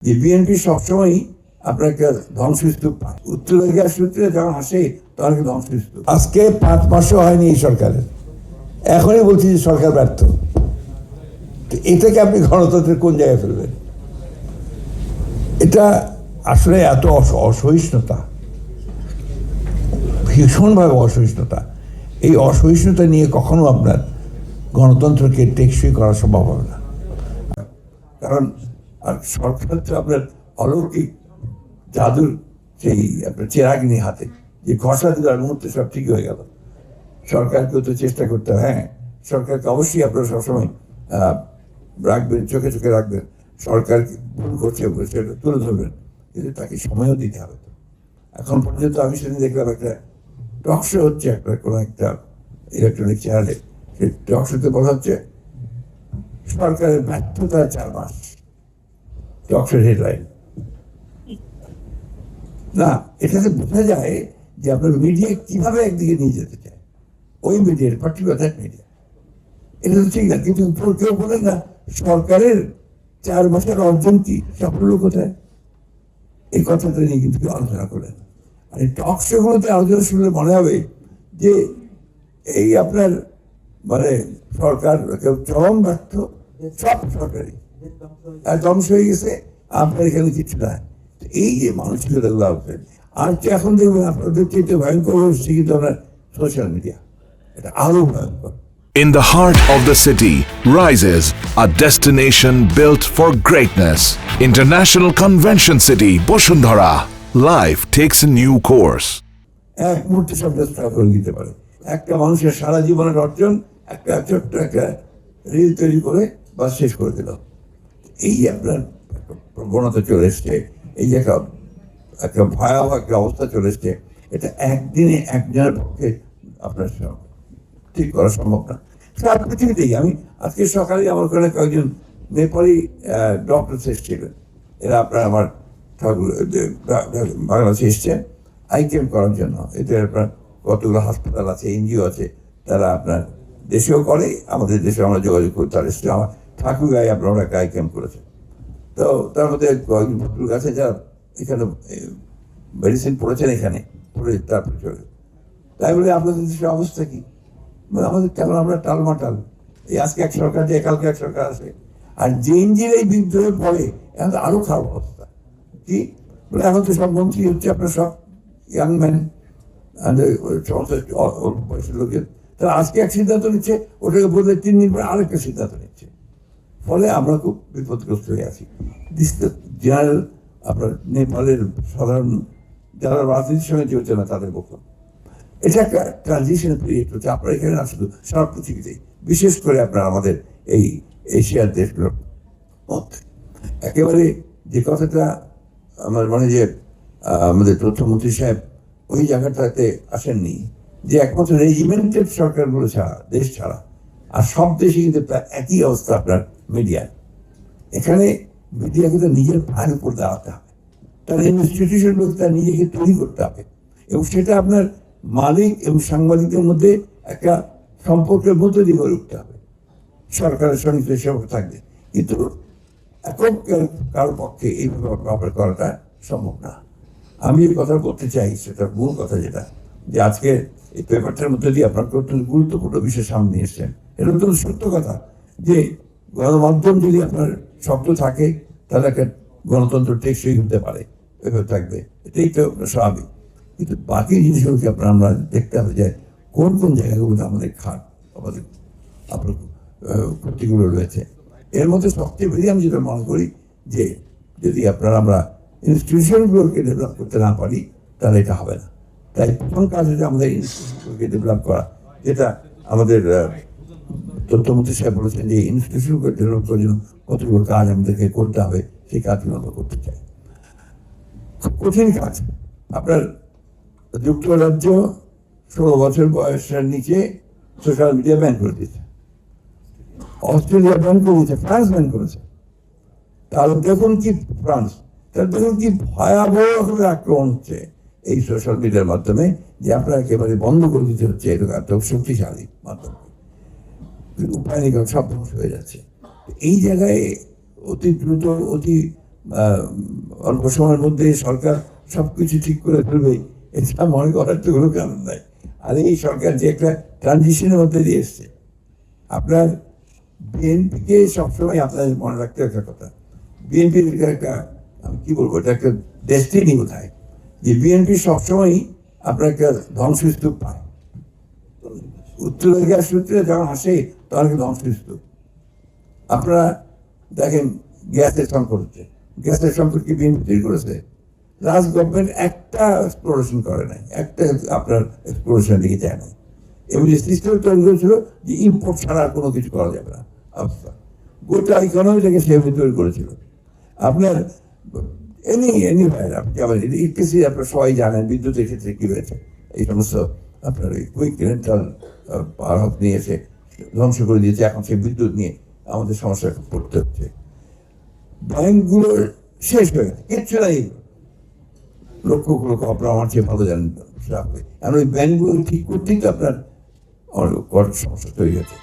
যে বিএনপি সবসময়ই আপনার একটা ধ্বংসস্তূপ পায়, উত্তরাধিকার সূত্রে যখন আসে তখন একটা ধ্বংসস্তূপ। আজকে 5 মাসও হয়নি এই সরকারের, এখনই বলছি যে সরকার ব্যর্থ। এটাকে আপনি গণতন্ত্রের কোন জায়গায় ফেলবেন? এটা আসলে এত অসহিষ্ণুতা, ভীষণভাবে অসহিষ্ণুতা। এই অসহিষ্ণুতা নিয়ে কখনো আপনার গণতন্ত্রকে টেকসই করা সম্ভব হবে না। কারণ আর সরকার তো আপনার অলৌকিক জাদুর সেই আপনার চেরাগিনী হাতে, যে ঘষা দেওয়ার মুহূর্তে সব ঠিক হয়ে গেল। সরকারকেও তো চেষ্টা করতে হবে। হ্যাঁ, সরকারকে অবশ্যই আপনারা সবসময় রাখবেন, চোখে চোখে রাখবেন, সরকার ভুল করছে সেটা তুলে ধরবেন, কিন্তু তাকে সময়ও দিতে হবে। এখন পর্যন্ত আমি সেদিন দেখলাম একটা টক শো হচ্ছে একটা কোনো একটা ইলেকট্রনিক চ্যানেলে, সেই টক শোতে বলা হচ্ছে সরকারের ব্যর্থতা 4 মাস। টক শোর হেডলাইন। না, এটাতে বোঝা যায় যে আপনার মিডিয়া কিভাবে একদিকে নিয়ে যেতে চায়, ওই মিডিয়ার পার্টিকুলার মিডিয়া। এটা তো ঠিক না, কিন্তু কেউ বলেন না সরকারের 4 মাসের অর্জন কি, সাফল্য কোথায়, এই কথাটা নিয়ে কিন্তু কেউ আলোচনা করেন। আর এই টক শোগুলোতে আলোচনা শুনলে মনে হবে যে এই আপনার মানে সরকার চরম ব্যর্থ, সব সরকারি ধ্বংস হয়ে গেছে, আপনার এখানে কিছু না। এই যে মানসিকতা আছেন, আর এখন দেখবেন আপনাদের চেয়ে ভয়ঙ্কর হচ্ছে কিন্তু আপনার সোশ্যাল মিডিয়া, এটা আরো ভয়ঙ্কর। In the heart of the city rises a destination built for greatness. International Convention City, Bosundhara. Life takes a new course. এক মুহূর্তে সব চেষ্টা করে দিতে পারে একটা মানুষের সারা জীবনের অর্জন, একটা ছোট্ট একটা রিল তৈরি করে বা শেষ করে দিল। এই আপনার প্রবণতা চলে এসছে, এই যে একটা ভয়াবহ একটা অবস্থা চলে এসছে, এটা একদিনে একজনের পক্ষে আপনার ঠিক করা সম্ভব না। সারা পৃথিবীতেই আমি আজকে সকালে আমার ওখানে কয়েকজন নেপালি ডক্টর এসেছিলেন, এরা আপনার আমার বাংলাদেশে এসছেন আই ক্যাম্প করার জন্য। এদের আপনার কতগুলো হাসপাতাল আছে, এনজিও আছে, তারা আপনার দেশেও করে, আমাদের দেশে আমরা যোগাযোগ করি। তার এসছে আমার ঠাকুরগাঁয়ে আপনারা একটা আই ক্যাম্প করেছে। তো তার মধ্যে কয়েকজন ভদ্রলোক আছে যারা এখানে মেডিসিন পড়েছেন, এখানে পড়ে তারপরে চলে। তাই বলে আপনাদের দেশের অবস্থা কি? আমাদের কেন আমরা টালমাটাল, এই আজকে এক সরকার যায়, কালকে এক সরকার আসে। আর জেএনজির এই বিদ্রোহের পরে এখন আরো খারাপ অবস্থা। কি বলে, এখন তো সব মন্ত্রী হচ্ছে আপনার সব ইয়াং ম্যান, সমস্ত বয়সের লোকের। তারা আজকে এক সিদ্ধান্ত নিচ্ছে, ওটাকে বদলে 3 দিন পরে আরেকটা সিদ্ধান্ত নিচ্ছে। ফলে আমরা খুব বিপদগ্রস্ত হয়ে আছি। দিস জেনারেল আপনার নেপালের সাধারণ যারা রাজনীতির সঙ্গে জড়িত না তাদের বক্তব্য। এটা একটা ট্রানজিশন পিরিয়ড হচ্ছে আপনার এখানে না, শুধু সারা পৃথিবীতেই, বিশেষ করে আপনার আমাদের এই এশিয়ার দেশগুলোর মধ্যে। একেবারে যে কথাটা আমার মানে যে আমাদের তথ্যমন্ত্রী সাহেব ওই জায়গাটাতে আসেননি, যে একমাত্র রেজিমেন্টেড সরকারগুলো ছাড়া, দেশ ছাড়া আর সব দেশে কিন্তু প্রায় একই অবস্থা আপনার মিডিয়ার। এখানে মিডিয়াকে তো নিজের পায়ের উপর দাঁড়াতে হবে, তার ইনস্টিটিউশনগুলোকে তার নিজেকে তৈরি করতে হবে, এবং সেটা আপনার মালিক এবং সাংবাদিকদের মধ্যে একটা সম্পর্কের মধ্যে দিয়ে গড়ে উঠতে হবে। সরকারের সঙ্গে সেসব থাকবে, কিন্তু এখন কারোর পক্ষে এইভাবে করাটা সম্ভব না। আমি এই কথা বলতে চাই, সেটা মূল কথা যেটা, যে আজকে এই পেপারটার মধ্যে দিয়ে আপনার অত্যন্ত গুরুত্বপূর্ণ বিষয় সামনে এসছেন। এটা অত্যন্ত সত্য কথা যে গণমাধ্যম যদি আপনার শব্দ থাকে তাহলে একটা গণতন্ত্র টেকসই হতে পারে, এভাবে থাকবে, এটাই তো স্বাভাবিক। কিন্তু বাকি জিনিসগুলোকে আমরা দেখতে হবে যে কোন কোন জায়গাগুলোতে আমাদের খাট, আমাদের আপনার ক্ষতিগুলো রয়েছে। এর মধ্যে সবচেয়ে বেশি আমি যেটা মনে করি যে যদি আমরা ইনস্টিটিউশনগুলোকে ডেভেলপ করতে না পারি তাহলে এটা হবে না। তাই প্রথম কাজ হচ্ছে আমাদের ইনস্টিটিউশনগুলোকে ডেভেলপ করা, যেটা আমাদের তথ্যমন্ত্রী সাহেব বলেছেন যে ইনস্টিটিউশনগুলো ডেভেলপ করার জন্য কতগুলো কাজ আমাদেরকে করতে হবে, সেই কাজগুলো আমরা করতে চাই। খুব কঠিন কাজ। আপনার যুক্তরাজ্য 16 বছর বয়সের নিচে সোশ্যাল মিডিয়া ব্যান করে দিয়েছে, অস্ট্রেলিয়া ব্যান করে দিয়েছে, ফ্রান্স ব্যান করেছে। তাহলে দেখুন কি ফ্রান্স, তাহলে দেখুন কি ভয়াবহ আক্রমণ হচ্ছে এই সোশ্যাল মিডিয়ার মাধ্যমে, যে আপনার একেবারে বন্ধ করে দিতে হচ্ছে। এটা এত শক্তিশালী মাধ্যম, উপায় নেই, সব ধ্বংস হয়ে যাচ্ছে। এই জায়গায় অতি দ্রুত, অতি অল্প সময়ের মধ্যে সরকার সবকিছু ঠিক করে ফেলবে, এটা মনে করার তো কোনো কারণ নাই। আর এই সরকার যে একটা ট্রানজিশনের মধ্যে দিয়ে এসছে, আপনার বিএনপিকে সবসময় আপনাদের মনে রাখতে একটা কথা, বিএনপির একটা আমি কি বলবো, এটা একটা ডেস্টিনি কোথায়, যে বিএনপি সবসময়ই আপনার একটা ধ্বংসস্তূপ পায়। উত্তরাধিকার সূত্রে যখন আসে তখন একটা ধ্বংসস্তূপ। আপনারা দেখেন গ্যাসের সংকট হচ্ছে, গ্যাসের সংকট কি বিএনপি তৈরি করেছে? রাজ গভর্নমেন্ট একটা এক্সপ্লোরেশন করে নাই, একটা আপনার এক্সপ্লোরেশন দিকে যায় নাই। এবং যে সিস্টেম তৈরি করেছিল যে ইম্পোর্ট ছাড়া আর কোনো কিছু করা যাবে না অবস্থা, গোটা ইকোনমিটাকে সেভাবে তৈরি করেছিল। আপনার এনি ভাইয়ের আপনি আবার ইলেকট্রিসিটি আপনার সবাই জানেন বিদ্যুতের ক্ষেত্রে কী হয়েছে, এই সমস্ত আপনার ওই কুইক রেন্টাল পাওয়ার হাউস নিয়ে এসে ধ্বংস করে দিয়েছে। এখন সেই বিদ্যুৎ নিয়ে আমাদের সমস্যা পড়তে হচ্ছে। ব্যাংকগুলোর শেষ হয়ে গেছে, কিচ্ছু নাই, লক্ষ লক্ষ আপনার আমার চেয়ে ভালো জানেন। আর ওই ব্যাংকগুলো ঠিক করতেই তো আপনার অনেক বড় সমস্যা তৈরি হয়েছে।